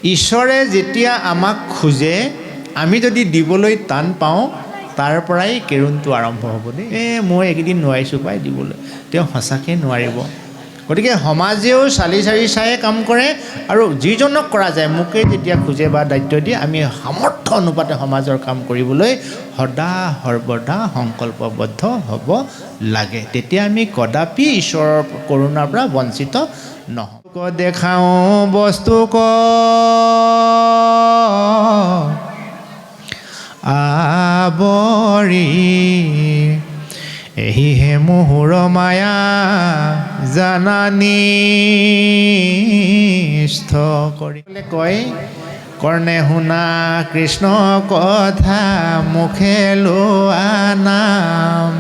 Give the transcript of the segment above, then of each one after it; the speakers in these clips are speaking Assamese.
ঈশ্বৰে যেতিয়া আমাক খোজে আমি যদি দিবলৈ টান পাওঁ তাৰ পৰাই কেৰুণটো আৰম্ভ হ'ব দেই। মই এইকেইদিন নোৱাৰিছোঁ পাই দিবলৈ, তেওঁ সঁচাকৈ নোৱাৰিব। গতিকে সমাজেও চালি চাৰি চায়ে কাম কৰে আৰু যিজনক কৰা যায় মোকেই যেতিয়া খোজে বা দায়িত্ব দিয়ে আমি সামৰ্থ্য অনুপাতে সমাজৰ কাম কৰিবলৈ সদা সৰ্বদা সংকল্পবদ্ধ হ'ব লাগে। তেতিয়া আমি কদাপি ঈশ্বৰৰ কৰুণাৰ পৰা বঞ্চিত নহওঁ। দেখাওঁ বস্তু আৱৰি এহিহে মোহৰ মায়া জানানিষ্ঠ কৰি কয় কৰ্ণে শুনা কৃষ্ণ কথা মুখে লোৱা নাম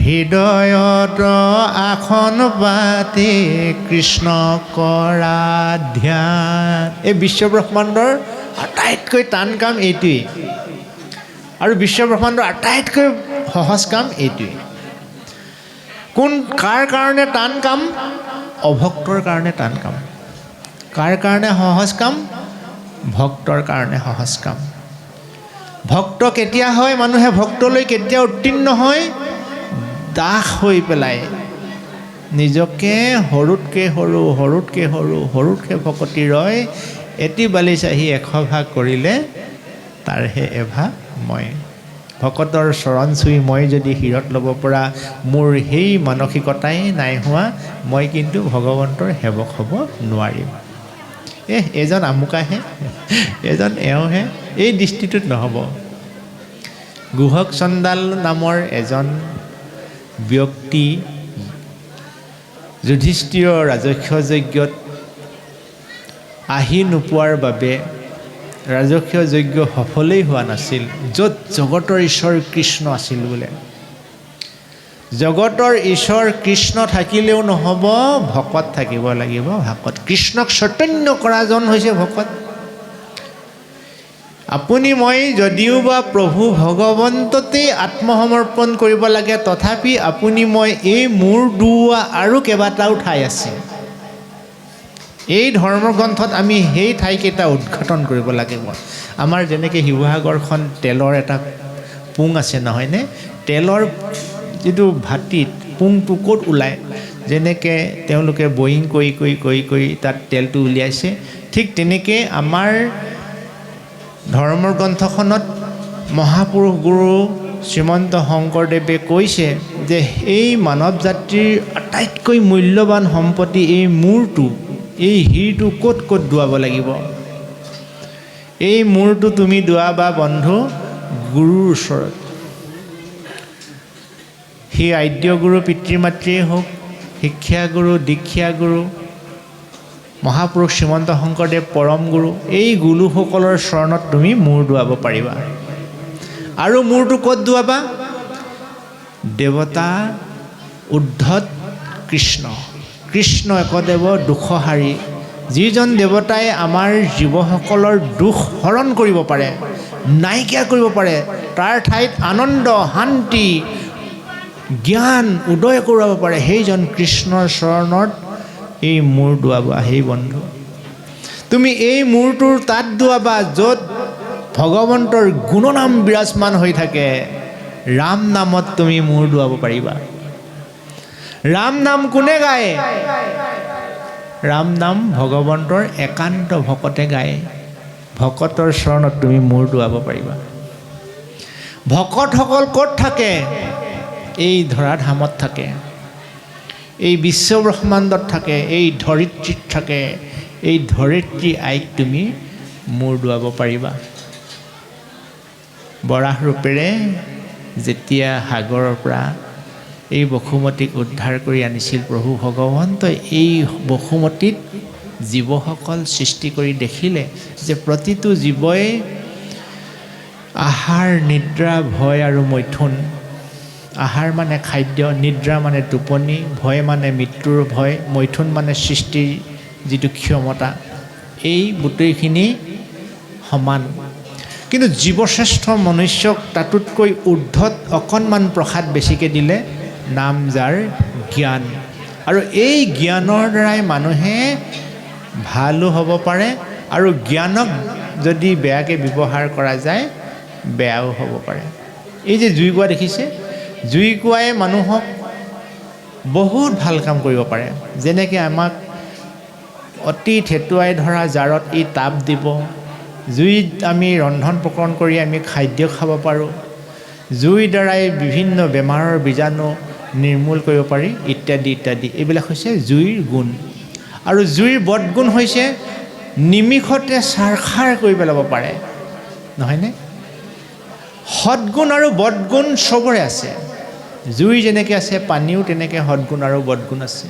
হৃদয়ত আসন পাতি কৃষ্ণ কৰা ধ্যান। এই বিশ্বব্ৰহ্মাণ্ডৰ আটাইতকৈ টান কাম এইটোৱেই আৰু বিশ্বব্ৰহ্মাণ্ডৰ আটাইতকৈ সহজ কাম এইটোৱেই। কাৰ কাৰণে টান কাম? অভক্তৰ কাৰণে টান কাম। কাৰ কাৰণে সহজ কাম? ভক্তৰ কাৰণে সহজ কাম। ভক্ত কেতিয়া হয়? মানুহে ভক্তলৈ কেতিয়া উত্তীৰ্ণ হয়? দাস হৈ পেলাই নিজকে সৰুতকৈ সৰু সৰুতকৈ সৰু সৰুতকৈ ভকতি ৰয় এটি বালিচাহি 100 ভাগ কৰিলে তাৰহে এভাগ মই। ভকতৰ চৰণ চুই মই যদি শিৰত ল'ব পৰা মোৰ সেই মানসিকতাই নাই হোৱা মই কিন্তু ভগৱন্তৰ সেৱক হ'ব নোৱাৰিম। এজন আমুকাহে এজন এওঁহে এই দৃষ্টিটোত নহ'ব। গুহক চণ্ডাল নামৰ এজন ব্যক্তি যুধিষ্ঠিৰৰ ৰাজস্ব যজ্ঞত আহি নোপোৱাৰ বাবে ৰাজকীয় যজ্ঞ সফলেই হোৱা নাছিল, য'ত জগতৰ ঈশ্বৰ কৃষ্ণ আছিল বোলে। জগতৰ ঈশ্বৰ কৃষ্ণ থাকিলেও নহ'ব, ভকত থাকিব লাগিব। ভকত কৃষ্ণক চৈতন্য কৰাজন হৈছে ভকত। আপুনি মই যদিও বা প্ৰভু ভগৱন্ততেই আত্মসমৰ্পণ কৰিব লাগে তথাপি আপুনি মই এই মূৰ দোৱা আৰু কেইবাটাও ঠাই আছে। এই ধৰ্মগ্ৰন্থত আমি সেই ঠাইকেইটা উদ্ঘাটন কৰিব লাগিব। আমাৰ যেনেকৈ শিৱসাগৰখন তেলৰ এটা পুং আছে নহয়নে? তেলৰ যিটো ভাটিত পুংটো ক'ত ওলায়, যেনেকৈ তেওঁলোকে বয়িং কৰি কৰি কৰি কৰি তাত তেলটো উলিয়াইছে, ঠিক তেনেকৈ আমাৰ ধৰ্মৰ গ্ৰন্থখনত মহাপুৰুষ গুৰু শ্ৰীমন্ত শংকৰদেৱে কৈছে যে এই মানৱ জাতিৰ আটাইতকৈ মূল্যৱান সম্পত্তি এই মূৰটো, এই শিৰটো ক'ত ক'ত দোৱাব লাগিব। এই মূৰটো তুমি দোৱাবা বন্ধু গুৰুৰ ওচৰত। সেই আদ্য গুৰু পিতৃ মাতৃয়েই হওক, শিক্ষাগুৰু দীক্ষাগুৰু মহাপুৰুষ শ্ৰীমন্ত শংকৰদেৱ পৰম গুৰু, এই গুৰুসকলৰ চৰণত তুমি মূৰ দোৱাব পাৰিবা। আৰু মূৰটো ক'ত দোৱাবা? দেৱতা উদ্ধত কৃষ্ণ, কৃষ্ণ একদেৱ দুখহাৰী, যিজন দেৱতাই আমাৰ জীৱসকলৰ দুখ হৰণ কৰিব পাৰে, নাইকিয়া কৰিব পাৰে, তাৰ ঠাইত আনন্দ শান্তি জ্ঞান উদয় কৰাব পাৰে, সেইজন কৃষ্ণৰ চৰণত এই মূৰ দোৱাবা। সেই বন্ধু তুমি এই মূৰটোৰ তাত দোৱাবা য'ত ভগৱন্তৰ গুণনাম বিৰাজমান হৈ থাকে। ৰাম নামত তুমি মূৰ দোৱাব পাৰিবা। ৰাম নাম কোনে গায়? ৰাম নাম ভগৱন্তৰ একান্ত ভকতে গায়। ভকতৰ চৰণত তুমি মূৰ দোৱাব পাৰিবা। ভকতসকল ক'ত থাকে? এই ধৰাধামত থাকে, এই বিশ্বব্ৰহ্মাণ্ডত থাকে, এই ধৰিত্ৰীত থাকে। এই ধৰিত্ৰী আইক তুমি মূৰ দোৱাব পাৰিবা। বৰাহ ৰূপেৰে যেতিয়া সাগৰৰ পৰা এই বসুমতীক উদ্ধাৰ কৰি আনিছিল প্ৰভু ভগৱন্তই, এই বসুমতীত জীৱসকল সৃষ্টি কৰি দেখিলে যে প্ৰতিটো জীৱই আহাৰ নিদ্ৰা ভয় আৰু মৈথুন। আহাৰ মানে খাদ্য, নিদ্ৰা মানে টোপনি, ভয় মানে মৃত্যুৰ ভয়, মৈথুন মানে সৃষ্টিৰ যিটো ক্ষমতা, এই গোটেইখিনি সমান। কিন্তু জীৱশ্ৰেষ্ঠ মনুষ্যক তাতোতকৈ ঊৰ্ধত অকণমান প্ৰসাদ বেছিকৈ দিলে, নাম যাৰ জ্ঞান। আৰু এই জ্ঞানৰ দ্বাৰাই মানুহে ভালো হ'ব পাৰে আৰু জ্ঞানক যদি বেয়াকৈ ব্যৱহাৰ কৰা যায় বেয়াও হ'ব পাৰে। এই যে জুইকুৰা দেখিছে, জুইকুৰাই মানুহক বহুত ভাল কাম কৰিব পাৰে। যেনেকৈ আমাক অতি থেতুৱাই ধৰা জাৰত ই তাপ দিব, জুইত আমি ৰন্ধন প্ৰকৰণ কৰি আমি খাদ্য খাব পাৰোঁ, জুইৰ দ্বাৰাই বিভিন্ন বেমাৰৰ বীজাণু নিৰ্মূল কৰিব পাৰি ইত্যাদি ইত্যাদি। এইবিলাক হৈছে জুইৰ গুণ। আৰু জুইৰ বদগুণ হৈছে নিমিষতে ছাৰখাৰ কৰি পেলাব পাৰে, নহয়নে? সদগুণ আৰু বদগুণ চবৰে আছে। জুই যেনেকৈ আছে, পানীও তেনেকৈ সদগুণ আৰু বদগুণ আছে।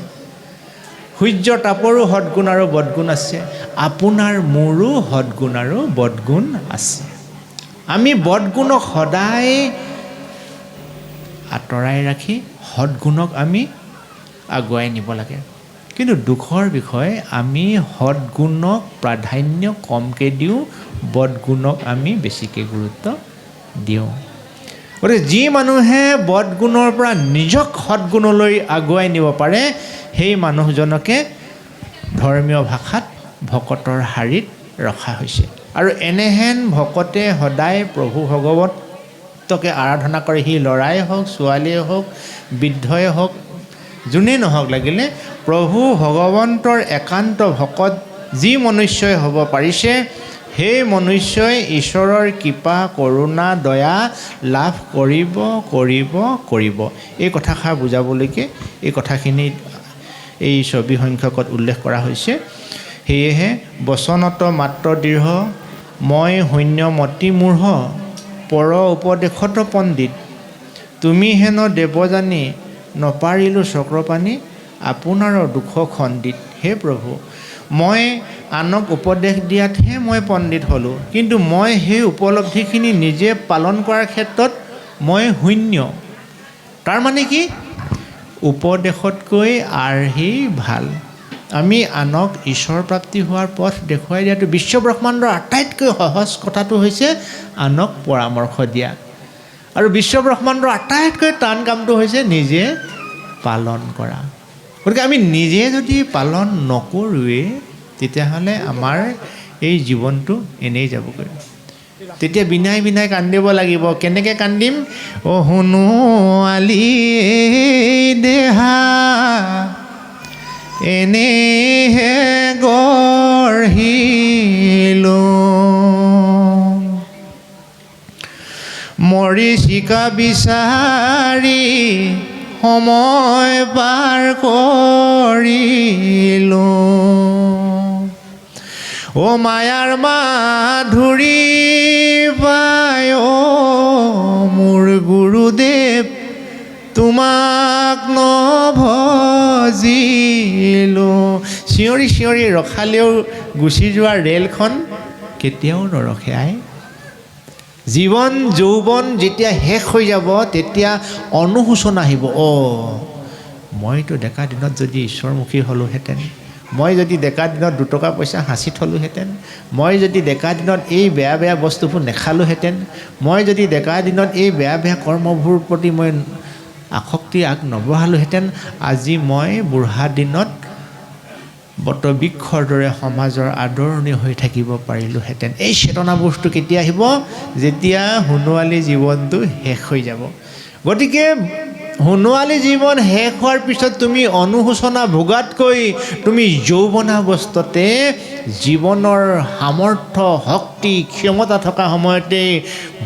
সূৰ্যৰ তাপৰো সদগুণ আৰু বদগুণ আছে। আপোনাৰ মোৰো সদগুণ আৰু বদগুণ আছে। আমি বদগুণক সদায় আঁতৰাই ৰাখি সদগুণক আমি আগুৱাই নিব লাগে। কিন্তু দুখৰ বিষয়, আমি সদগুণক প্ৰাধান্য কমকৈ দিওঁ, বদগুণক আমি বেছিকৈ গুৰুত্ব দিওঁ। গতিকে যি মানুহে বদগুণৰ পৰা নিজক সদগুণলৈ আগুৱাই নিব পাৰে, সেই মানুহজনকে ধৰ্মীয় ভাষাত ভকতৰ শাৰীত ৰখা হৈছে। আৰু এনেহেন ভকতে সদায় প্ৰভু ভগৱতকে আৰাধনা কৰে। সি ল'ৰাই হওক, ছোৱালীয়ে হওক, বৃদ্ধই হওক, যোনেই নহওক লাগিলে প্ৰভু ভগৱন্তৰ একান্ত ভকত যি মনুষ্যই হ'ব পাৰিছে, সেই মনুষ্যই ঈশ্বৰৰ কৃপা, কৰোণা, দয়া লাভ কৰিব কৰিব কৰিব। এই কথাষাৰ বুজাবলৈকে এই কথাখিনি এই ছবি সংখ্যকত উল্লেখ কৰা হৈছে। সেয়েহে বচনত মাত্ৰ দৃঢ়, মই শূন্য মতি মূঢ়, পৰ উপদেশত পণ্ডিত, তুমি হেন দেৱজানী, নপাৰিলোঁ চক্ৰপাণি, আপোনাৰ দুখ খণ্ডিত। হে প্ৰভু, মই আনক উপদেশ দিয়াতহে মই পণ্ডিত হ'লোঁ, কিন্তু মই সেই উপলব্ধিখিনি নিজে পালন কৰাৰ ক্ষেত্ৰত মই শূন্য। তাৰমানে কি? উপদেশতকৈ আৰ্হি ভাল। আমি আনক ঈশ্বৰ প্ৰাপ্তি হোৱাৰ পথ দেখুৱাই দিয়াটো বিশ্বব্ৰহ্মাণ্ডৰ আটাইতকৈ সহজ কথাটো হৈছে আনক পৰামৰ্শ দিয়া। আৰু বিশ্বব্ৰহ্মাণ্ডৰ আটাইতকৈ টান কামটো হৈছে নিজে পালন কৰা। গতিকে আমি নিজে যদি পালন নকৰোঁৱে, তেতিয়াহ'লে আমাৰ এই জীৱনটো এনেই যাবগৈ। তেতিয়া বিনাই বিনাই কান্দিব লাগিব। কেনেকৈ কান্দিম? অ সোণোৱালী দেহা এনেহে গঢ়িলোঁ, মৰীচিকা বিচাৰি সময় পাৰ কৰিলোঁ, অ মায়াৰ মাধুৰী পায় অ মোৰ গুৰুদেৱ, তোমাক নভজিলোঁ। চিঞৰি চিঞৰি ৰখালেও গুচি যোৱা ৰেলখন কেতিয়াও নৰখে আই। জীৱন যৌৱন যেতিয়া শেষ হৈ যাব, তেতিয়া অনুশোচনা আহিব। মইতো ডেকা দিনত যদি ঈশ্বৰমুখী হ'লোহেঁতেন, মই যদি ডেকা দিনত দুটকা পইচা সাঁচি থলোহেঁতেন, মই যদি ডেকা দিনত এই বেয়া বেয়া বস্তুবোৰ নেখালোহেঁতেন, মই যদি ডেকা দিনত এই বেয়া বেয়া কৰ্মবোৰ প্ৰতি মই আসক্তি আগ নবঢ়ালোহেঁতেন, আজি মই বুঢ়া দিনত বটবৃক্ষৰ দৰে সমাজৰ আদৰণি হৈ থাকিব পাৰিলোহেঁতেন। এই চেতনাবোধটো কেতিয়া আহিব? যেতিয়া সোণোৱালী জীৱনটো শেষ হৈ যাব। গতিকে সোণোৱালী জীৱন শেষ হোৱাৰ পিছত তুমি অনুশোচনা ভোগাতকৈ তুমি যৌৱনাৱস্থাতে জীৱনৰ সামৰ্থ্য, শক্তি, ক্ষমতা থকা সময়তে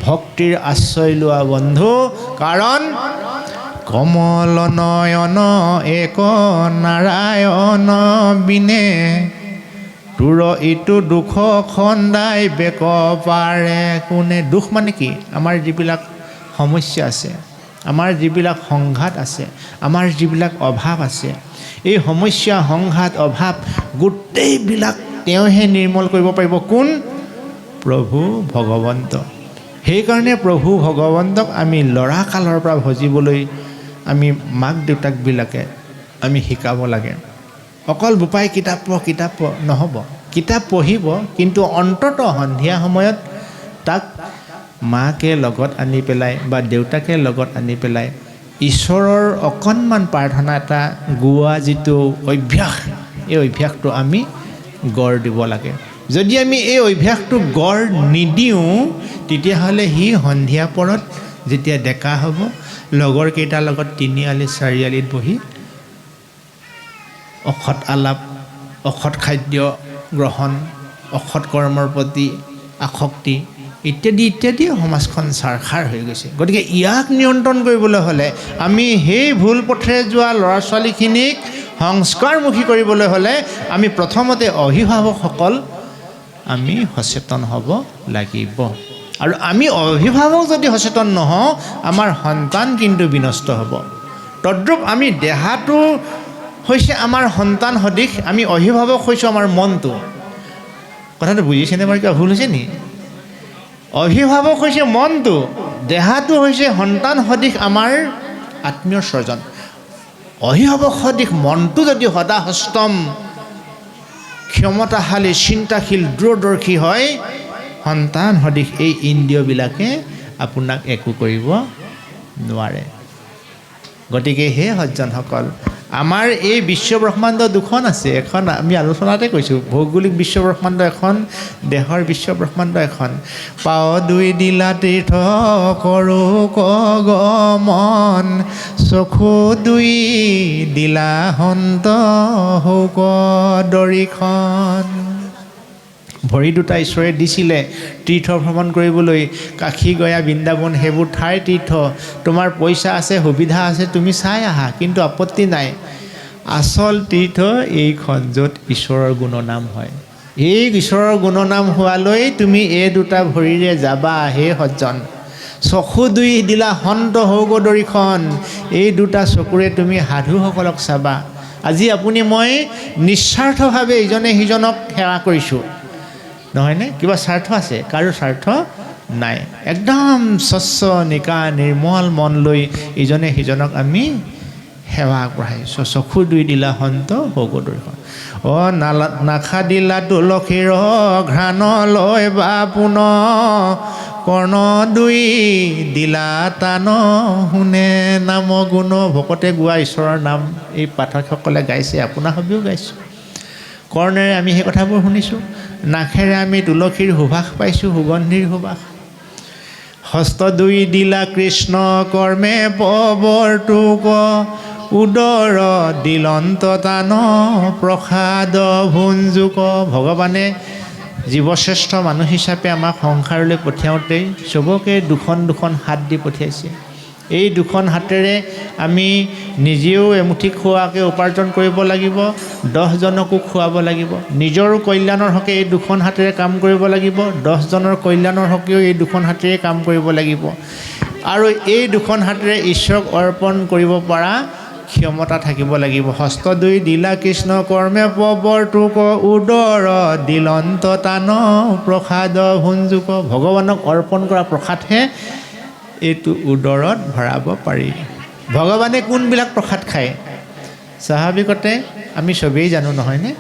ভক্তিৰ আশ্ৰয় লোৱা বন্ধু। কাৰণ কমল নয়ন এক নাৰায়ণ বিনে, তোৰ ইটো দুখ খন্দাই বেক পাৰে কোনে। দুখ মানে কি? আমাৰ যিবিলাক সমস্যা আছে, আমাৰ যিবিলাক সংঘাত আছে, আমাৰ যিবিলাক অভাৱ আছে, এই সমস্যা, সংঘাত, অভাৱ গোটেইবিলাক তেওঁহে নিৰ্মূল কৰিব পাৰিব। কোন? প্ৰভু ভগৱন্ত। সেইকাৰণে প্ৰভু ভগৱন্তক আমি ল'ৰা কালৰ পৰা ভজিবলৈ আমি মাক দেউতাকবিলাকে আমি শিকাব লাগে। অকল বোপাই কিতাপ পঢ় নহ'ব। কিতাপ পঢ়িব, কিন্তু অন্ততঃ সন্ধিয়া সময়ত তাক মাকে লগত আনি পেলাই বা দেউতাকে লগত আনি পেলাই ঈশ্বৰৰ অকণমান প্ৰাৰ্থনা এটা গোৱা যিটো অভ্যাস, এই অভ্যাসটো আমি গঢ় দিব লাগে। যদি আমি এই অভ্যাসটো গঢ় নিদিওঁ তেতিয়াহ'লে সি সন্ধিয়া পৰত যেতিয়া ডেকা হ'ব লগৰ কেইটাৰ লগত তিনিআলি চাৰিআলিত বহি অসৎ আলাপ অসৎ খাদ্য গ্ৰহণ অসৎ কৰ্মৰ প্ৰতি আসক্তি ইত্যাদি ইত্যাদি সমাজখন ছাৰখাৰ হৈ গৈছে। গতিকে ইয়াক নিয়ন্ত্ৰণ কৰিবলৈ হ'লে আমি সেই ভুল পথেৰে যোৱা ল'ৰা ছোৱালীখিনিক সংস্কাৰমুখী কৰিবলৈ হ'লে আমি প্ৰথমতে অভিভাৱকসকল আমি সচেতন হ'ব লাগিব। আৰু আমি অভিভাৱক যদি সচেতন নহওঁ আমাৰ সন্তান কিন্তু বিনষ্ট হ'ব। তদ্ৰূপ আমি দেহাটো হৈছে আমাৰ সন্তান সদৃশ, আমি অভিভাৱক হৈছোঁ আমাৰ মনটো। কথাটো বুজিছেনে বাৰু? কিবা ভুল হৈছে নি? অভিভাৱক হৈছে মনটো, দেহাটো হৈছে সন্তান সদৃশ আমাৰ আত্মীয় স্বজন। অভিভাৱক সদৃশ মনটো যদি সদাহস্তম ক্ষমতাশালী চিন্তাশীল দূৰদৰ্শী হয়, সন্তান সদৃশ এই ইন্দ্ৰিয়বিলাকে আপোনাক একো কৰিব নোৱাৰে। গতিকে হে সজ্জনসকল, আমাৰ এই বিশ্বব্ৰহ্মাণ্ড দুখন আছে। এখন আমি আলোচনাতে কৈছোঁ ভৌগোলিক বিশ্বব্ৰহ্মাণ্ড এখন, দেহৰ বিশ্বব্ৰহ্মাণ্ড এখন। পাও দুই দিলা তীৰ্থ কৰোঁ কগমন, চকু দুই দিলা সন্ত হৌক দৰিখন। ভৰি দুটা ঈশ্বৰে দিছিলে তীৰ্থ ভ্ৰমণ কৰিবলৈ, কাশী গয়া বৃন্দাবন সেইবোৰ ঠাইৰ তীৰ্থ। তোমাৰ পইচা আছে সুবিধা আছে তুমি চাই আহা, কিন্তু আপত্তি নাই। আচল তীৰ্থ এইখন য'ত ঈশ্বৰৰ গুণনাম হয়। এই ঈশ্বৰৰ গুণনাম হোৱালৈ তুমি এই দুটা ভৰিৰে যাবা হে সজ্জন। চকু দুই দিলা সন্ত হৌক দৰিখন, এই দুটা চকুৰে তুমি সাধুসকলক চাবা। আজি আপুনি মই নিস্বাৰ্থভাৱে ইজনে সিজনক সেৱা কৰিছোঁ, নহয়নে? কিবা স্বাৰ্থ আছে? কাৰো স্বাৰ্থ নাই। একদম স্বচ্ছ নিকা নিৰ্মল মন লৈ ইজনে সিজনক আমি সেৱা আগবঢ়াইছোঁ। চকু দুই দিলা সন্ত হৌক দৰিখন। নাখা দিলা তুলসীৰ ঘ্ৰাণ লৈ বা পুন, কৰ্ণ দুই দিলা তান শুনে নাম গুণ। ভকতে গোৱা ঈশ্বৰৰ নাম এই পাঠকসকলে গাইছে, আপোনাৰ সবেও গাইছোঁ। কৰ্ণেৰে আমি সেই কথাবোৰ শুনিছোঁ, নাখেৰে আমি তুলসীৰ সুবাস পাইছোঁ, সুগন্ধিৰ সুবাস। হস্ত দুই দিলা কৃষ্ণ কৰ্মে পৱৰ্তুক, উদৰ দিলন্ত তান প্ৰসাদ ভুঞ্জুক। ভগৱানে জীৱশ্ৰেষ্ঠ মানুহ হিচাপে আমাক সংসাৰলৈ পঠিয়াওঁতেই চবকে দুখন দুখন হাত দি পঠিয়াইছে। এই দুখন হাতেৰে আমি নিজেও এমুঠি খোৱাকৈ উপাৰ্জন কৰিব লাগিব, 10জনকো খুৱাব লাগিব। নিজৰো কল্যাণৰ হকে এই দুখন হাতেৰে কাম কৰিব লাগিব, 10জনৰ কল্যাণৰ হকেও এই দুখন হাতেৰে কাম কৰিব লাগিব। আৰু এই দুখন হাতেৰে ঈশ্বৰক অৰ্পণ কৰিব পৰা ক্ষমতা থাকিব লাগিব। হস্ত দুই দিলা কৃষ্ণ কৰ্মে পৱৰ্তুক, উদৰ দিলন্ত তান প্ৰসাদ ভুঞ্জুক। ভগৱানক অৰ্পণ কৰা প্ৰসাদহে এইটো উদৰত ভৰাব পাৰি। ভগৱানে কোনবিলাক প্ৰসাদ খায়? স্বাভাৱিকতে আমি চবেই জানো, নহয়নে?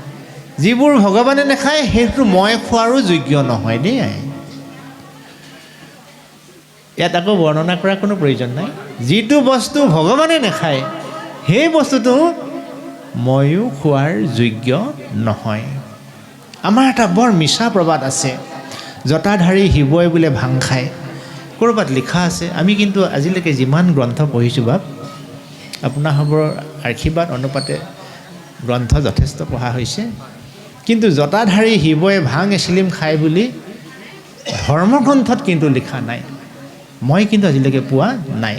যিবোৰ ভগৱানে নাখায় সেইটো মই খোৱাৰো যোগ্য নহয় দেই। ইয়াত আকৌ বৰ্ণনা কৰাৰ কোনো প্ৰয়োজন নাই। যিটো বস্তু ভগৱানে নাখায় সেই বস্তুটো ময়ো খোৱাৰ যোগ্য নহয়। আমাৰ এটা বৰ মিছা প্ৰবাদ আছে, জটাধাৰী শিৱই বোলে ভাং খায়। ক'ৰবাত লিখা আছে, আমি কিন্তু আজিলৈকে যিমান গ্ৰন্থ পঢ়িছোঁ বাপ, আপোনাৰ সবৰ আশীৰ্বাদ অনুপাতে গ্ৰন্থ যথেষ্ট পঢ়া হৈছে, কিন্তু জটাধাৰী শিৱই ভাং এচিলিম খায় বুলি ধৰ্মগ্ৰন্থত কিন্তু লিখা নাই। মই কিন্তু আজিলৈকে পোৱা নাই।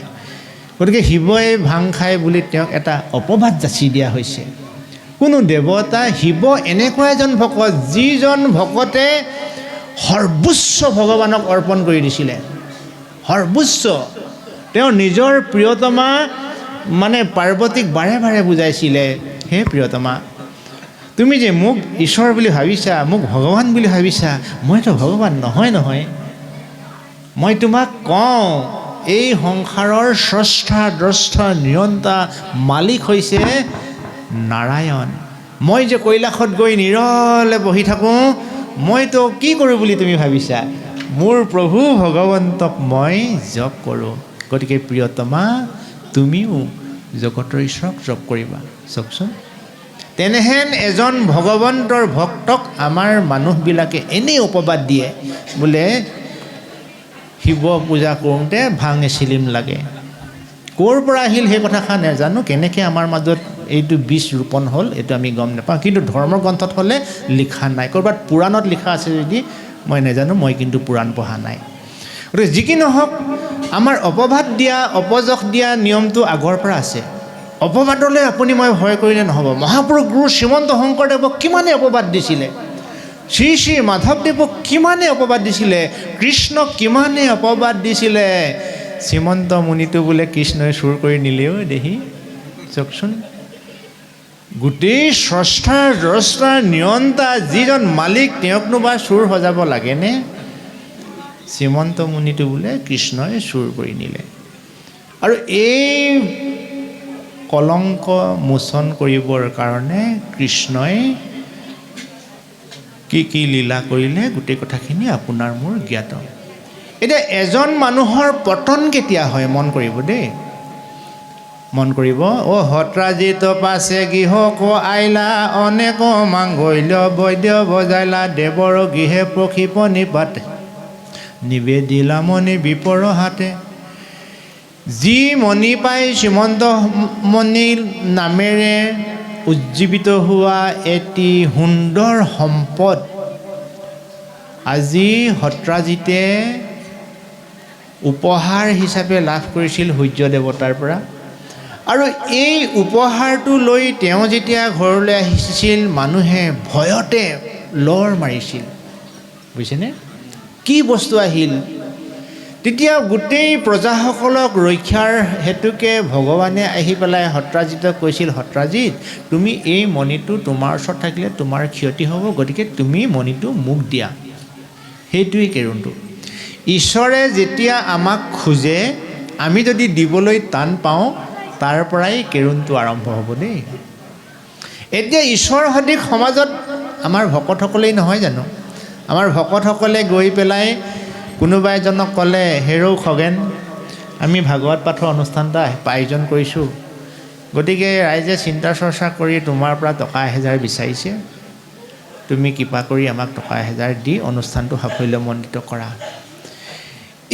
গতিকে শিৱই ভাং খায় বুলি তেওঁক এটা অপবাদ যাচি দিয়া হৈছে। কোনো দেৱতা শিৱ এনেকুৱা এজন ভকত যিজন ভকতে সৰ্বোচ্চ ভগৱানক অৰ্পণ কৰি দিছিলে। সৰ্বোচ্চ তেওঁ নিজৰ প্ৰিয়তমা মানে পাৰ্বতীক বাৰে বাৰে বুজাইছিলে, হে প্ৰিয়তমা তুমি যে মোক ঈশ্বৰ বুলি ভাবিছা, মোক ভগৱান বুলি ভাবিছা, মইতো ভগৱান নহয় নহয়। মই তোমাক কওঁ এই সংসাৰৰ স্ৰষ্টা দ্ৰষ্টা নিয়ন্তা মালিক হৈছে নাৰায়ণ। মই যে কৈলাশত গৈ নিৰলে বহি থাকোঁ, মইতো কি কৰোঁ বুলি তুমি ভাবিছা? মোৰ প্ৰভু ভগৱন্তক মই জপ কৰোঁ। গতিকে প্ৰিয়তমা তুমিও জগতৰ ঈশ্বৰক জপ কৰিবা। চাওকচোন, তেনেহেন এজন ভগৱন্তৰ ভক্তক আমাৰ মানুহবিলাকে এনেই অপবাদ দিয়ে বোলে শিৱ পূজা কৰোঁতে ভাং এচিলিম লাগে। ক'ৰ পৰা আহিল সেই কথাষাৰ নাজানো, কেনেকৈ আমাৰ মাজত এইটো বীজ ৰোপণ হ'ল এইটো আমি গম নাপাওঁ, কিন্তু ধৰ্মগ্ৰন্থত হ'লে লিখা নাই। ক'ৰবাত পুৰাণত লিখা আছে যদি মই নাজানো, মই কিন্তু পুৰাণ পঢ়া নাই। গতিকে যি কি নহওক, আমাৰ অপবাদ দিয়া অপযশ দিয়া নিয়মটো আগৰ পৰা আছে। অপবাদলৈ আপুনি মই ভয় কৰিলে নহ'ব। মহাপুৰুষ গুৰু শ্ৰীমন্ত শংকৰদেৱক কিমানে অপবাদ দিছিলে, শ্ৰী শ্ৰী মাধৱদেৱক কিমানে অপবাদ দিছিলে, কৃষ্ণক কিমানে অপবাদ দিছিলে। শ্ৰীমন্ত মুনিটো বোলে কৃষ্ণই চুৰ কৰি নিলেও দেহি চাওকচোন। গোটেই স্ৰষ্টাৰ দ্ৰষ্টাৰ নিয়ন্তা যিজন মালিক, তেওঁকনো বা চুৰ সজাব লাগেনে? শ্ৰীমন্ত মুনিটো বোলে কৃষ্ণই চুৰ কৰি নিলে। আৰু এই কলংক মোচন কৰিবৰ কাৰণে কৃষ্ণই কি কি লীলা কৰিলে গোটেই কথাখিনি আপোনাৰ মোৰ জ্ঞাত। এতিয়া এজন মানুহৰ পতন কেতিয়া হয় মন কৰিব দেই, মন কৰিব। সত্ৰাজিত পাছে গৃহক আইলা, অনেক মাংগল্য বৈদ্য বজাইলা, দেৱৰ গৃহে প্ৰক্ষিপ নিপাতে, নিবেদিলা মণি বিপৰ হাতে। যি মণি পাই শ্ৰীমন্ত মণিৰ নামেৰে উজ্জীৱিত হোৱা এটি সুন্দৰ সম্পদ আজি সত্ৰাজিতে উপহাৰ হিচাপে লাভ কৰিছিল সূৰ্য দেৱতাৰ পৰা। আৰু এই উপহাৰটো লৈ তেওঁ যেতিয়া ঘৰলৈ আহিছিল, মানুহে ভয়তে লৰ মাৰিছিল, বুজিছেনে? কি বস্তু আহিল? তেতিয়া গোটেই প্ৰজাসকলক ৰক্ষাৰ হেতুকে ভগৱানে আহি পেলাই সত্ৰাজিতক কৈছিল, সত্ৰাজিত তুমি এই মণিটো তোমাৰ ওচৰত থাকিলে তোমাৰ ক্ষতি হ'ব, গতিকে তুমি মণিটো মোক দিয়া। সেইটোৱেই কেৰুণটো। ঈশ্বৰে যেতিয়া আমাক খোজে, আমি যদি দিবলৈ টান পাওঁ, তাৰ পৰাই কেৰুণটো আৰম্ভ হ'ব দেই। এতিয়া ঈশ্বৰ সদৃশ সমাজত আমাৰ ভকতসকলেই নহয় জানো? আমাৰ ভকতসকলে গৈ পেলাই কোনোবা এজনক ক'লে, হেৰৌ খগেন, আমি ভাগৱত পাঠৰ অনুষ্ঠান এটা আয়োজন কৰিছোঁ, গতিকে ৰাইজে চিন্তা চৰ্চা কৰি তোমাৰ পৰা টকা 1000 বিচাৰিছে, তুমি কৃপা কৰি আমাক টকা 1000 দি অনুষ্ঠানটো সাফল্যমণ্ডিত কৰা।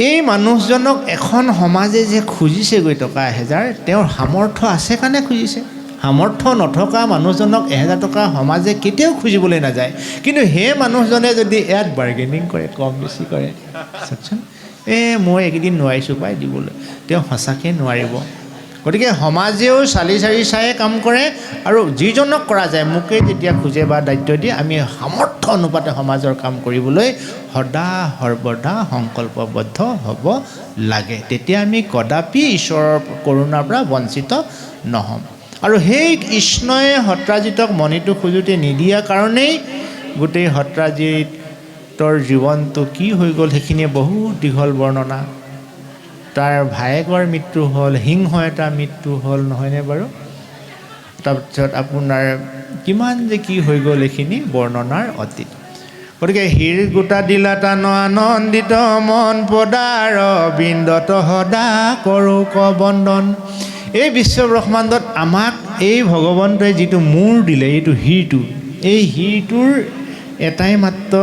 এই মানুহজনক এখন সমাজে যে খুজিছেগৈ টকা 1000, তেওঁৰ সামৰ্থ্য আছে কাৰণে খুজিছে। সামৰ্থ্য নথকা মানুহজনক 1000 টকা সমাজে কেতিয়াও খুজিবলৈ নাযায়। কিন্তু সেই মানুহজনে যদি ইয়াত বাৰ্গেনিং কৰে, কম বেছি কৰে, চাওকচোন, মই এইকেইদিন নোৱাৰিছোঁ পাই দিবলৈ, তেওঁ সঁচাকৈ নোৱাৰিব। গতিকে সমাজেও চালি চাৰি চায়ে কাম কৰে, আৰু যিজনক কৰা যায়, মোকেই যেতিয়া খোজে বা দায়িত্ব দিয়ে, আমি সামৰ্থ্য অনুপাতে সমাজৰ কাম কৰিবলৈ সদা সৰ্বদা সংকল্পবদ্ধ হ'ব লাগে। তেতিয়া আমি কদাপি ঈশ্বৰৰ কৰুণাৰ পৰা বঞ্চিত নহ'ম। আৰু সেই কৃষ্ণই সত্ৰাজিতক মণিটো খোজোতে নিদিয়াৰ কাৰণেই গোটেই সত্ৰাজিতৰ জীৱনটো কি হৈ গ'ল সেইখিনিয়ে বহুত দীঘল বৰ্ণনা। তাৰ ভায়েকৰ মৃত্যু হ'ল, সিংহ এটা মৃত্যু হ'ল, নহয়নে বাৰু? তাৰপিছত আপোনাৰ কিমান যে কি হৈ গ'ল এইখিনি বৰ্ণনাৰ অতীত। গতিকে হীৰ গোটা দিলা টান আনন্দিত মন, পদাৰ বিন্দত সদা কৰোঁ ক বন্দন। এই বিশ্ব ব্ৰহ্মাণ্ডত আমাক এই ভগৱন্তই যিটো মূৰ দিলে, এইটো হীৰটো, এই হীৰটোৰ এটাই মাত্ৰ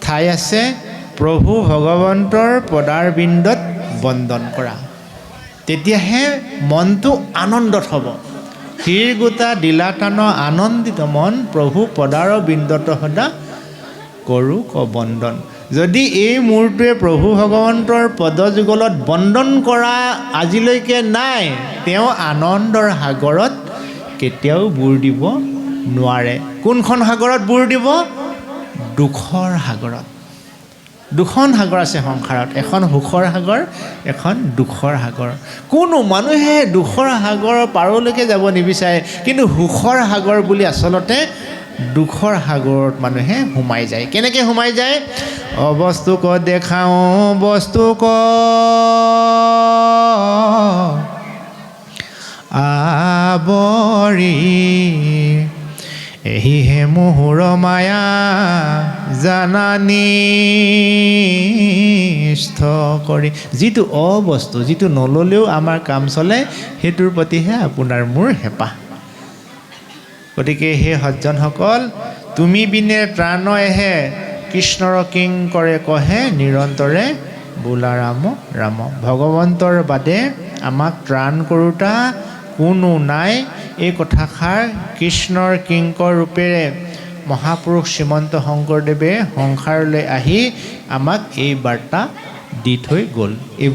ঠাই আছে, প্ৰভু ভগৱন্তৰ পদাৰ বিন্দত বন্দন কৰা। তেতিয়াহে মনটো আনন্দত হ'ব। হীৰ গোটা দিলা টান আনন্দিত মন, প্ৰভু পদাৰ বিন্দত সদা কৰোঁ ক বন্দন। যদি এই মূৰটোৱে প্ৰভু ভগৱন্তৰ পদযুগলত বন্দন কৰা আজিলৈকে নাই, তেওঁ আনন্দৰ সাগৰত কেতিয়াও বুৰ দিব নোৱাৰে। কোনখন সাগৰত বুৰ দিব? দুখৰ সাগৰত। দুখন সাগৰ আছে সংসাৰত, এখন সুখৰ সাগৰ, এখন দুখৰ সাগৰ। কোনো মানুহে দুখৰ সাগৰৰ পাৰলৈকে যাব নিবিচাৰে, কিন্তু সুখৰ সাগৰ বুলি আচলতে দুখৰ সাগৰত মানুহে সোমাই যায়। কেনেকৈ সোমাই যায়? অবস্তুক দেখাওঁ বস্তুক আৱৰি, এহিহে মোহৰ মায়া জানানিষ্ঠ কৰি। যিটো অবস্তু, যিটো নল'লেও আমাৰ কাম চলে, সেইটোৰ প্ৰতিহে আপোনাৰ মোৰ হেঁপাহ। গতিকে হে সজ্জনসকল, তুমি বিনে ত্ৰাণয়হে কৃষ্ণৰ কিং কৰে কহে নিৰন্তৰে বোলা ৰাম ৰাম। ভগৱন্তৰ বাদে আমাক ত্ৰাণ কৰোতা কোনো নাই, এই কথাষাৰ কৃষ্ণৰ কিংকৰ ৰূপেৰে মহাপুৰুষ শ্ৰীমন্ত শংকৰদেৱে সংসাৰলৈ আহি আমাক এই বাৰ্তা দি থৈ গ'ল।